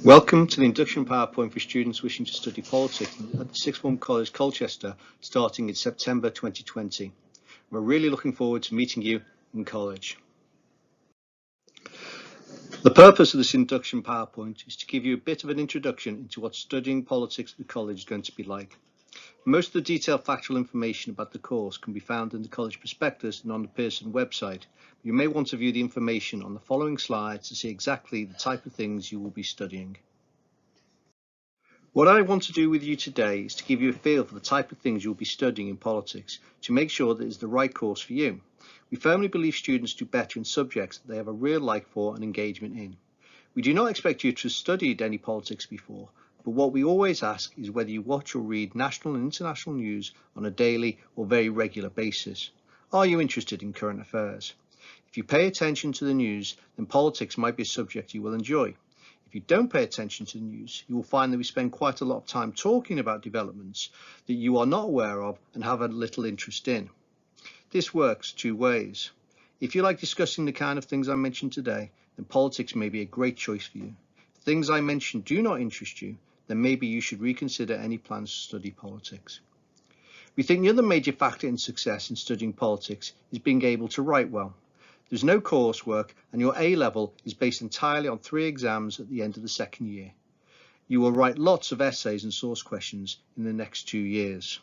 Welcome to the induction PowerPoint for students wishing to study politics at the Sixth Form College Colchester starting in September 2020. We're really looking forward to meeting you in college. The purpose of this induction PowerPoint is to give you a bit of an introduction into what studying politics at the college is going to be like. Most of the detailed factual information about the course can be found in the college prospectus and on the Pearson website. You may want to view the information on the following slides to see exactly the type of things you will be studying. What I want to do with you today is to give you a feel for the type of things you'll be studying in politics to make sure that it's the right course for you. We firmly believe students do better in subjects that they have a real like for and engagement in. We do not expect you to have studied any politics before, but what we always ask is whether you watch or read national and international news on a daily or very regular basis. Are you interested in current affairs? If you pay attention to the news, then politics might be a subject you will enjoy. If you don't pay attention to the news, you will find that we spend quite a lot of time talking about developments that you are not aware of and have a little interest in. This works two ways. If you like discussing the kind of things I mentioned today, then politics may be a great choice for you. If things I mentioned do not interest you, then maybe you should reconsider any plans to study politics. We think the other major factor in success in studying politics is being able to write well. There's no coursework and your A-level is based entirely on 3 exams at the end of the second year. You will write lots of essays and source questions in the next 2 years.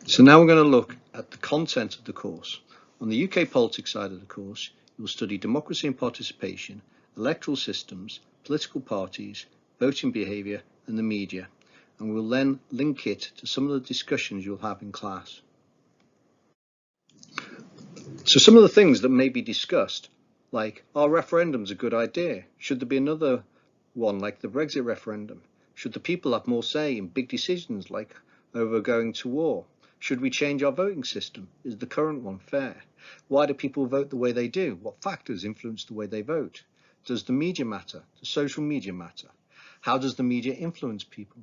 So now we're going to look at the content of the course. On the UK politics side of the course, you will study democracy and participation, electoral systems, political parties, voting behaviour and the media, and we'll then link it to some of the discussions you'll have in class. So some of the things that may be discussed, like, are referendums a good idea? Should there be another one like the Brexit referendum? Should the people have more say in big decisions like over going to war? Should we change our voting system? Is the current one fair? Why do people vote the way they do? What factors influence the way they vote? Does the media matter? Does social media matter? How does the media influence people?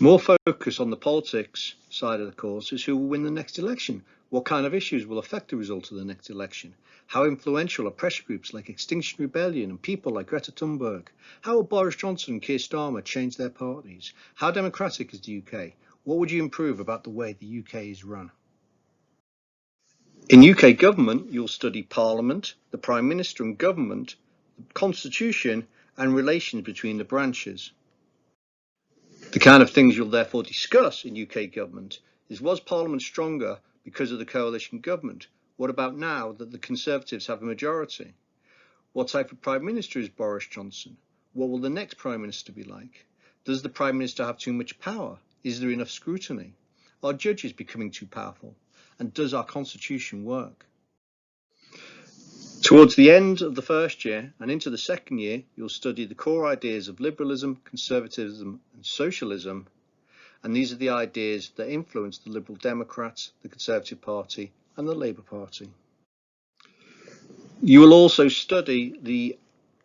More focus on the politics side of the course is who will win the next election. What kind of issues will affect the result of the next election? How influential are pressure groups like Extinction Rebellion and people like Greta Thunberg? How will Boris Johnson and Keir Starmer change their parties? How democratic is the UK? What would you improve about the way the UK is run? In UK government, you'll study Parliament, the Prime Minister and government, the Constitution and relations between the branches. The kind of things you'll therefore discuss in UK government is, was Parliament stronger because of the coalition government? What about now that the Conservatives have a majority? What type of Prime Minister is Boris Johnson? What will the next Prime Minister be like? Does the Prime Minister have too much power? Is there enough scrutiny? Are judges becoming too powerful? And does our constitution work? Towards the end of the first year and into the second year, you'll study the core ideas of liberalism, conservatism and socialism, and these are the ideas that influence the Liberal Democrats, the Conservative Party and the Labour Party. You will also study the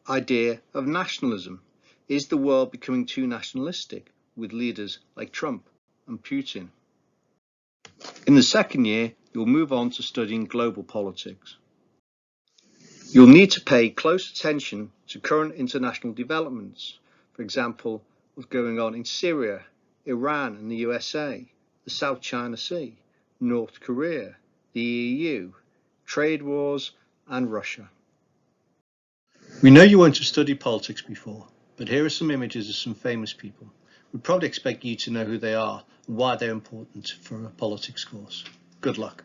idea of nationalism. Is the world becoming too nationalistic with leaders like Trump and Putin? In the second year, you'll move on to studying global politics. You'll need to pay close attention to current international developments, for example, what's going on in Syria, Iran and the USA, the South China Sea, North Korea, the EU, trade wars and Russia. We know you won't have studied politics before, but here are some images of some famous people. We'd probably expect you to know who they are and why they're important for a politics course. Good luck.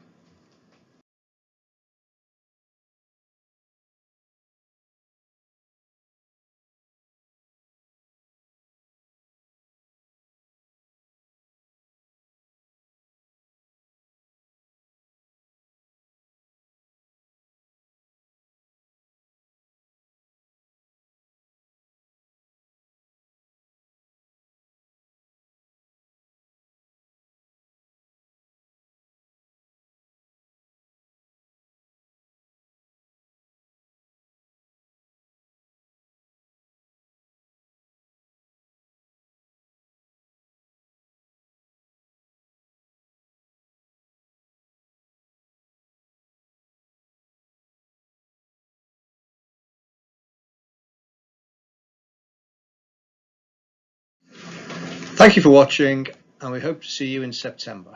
Thank you for watching, and we hope to see you in September.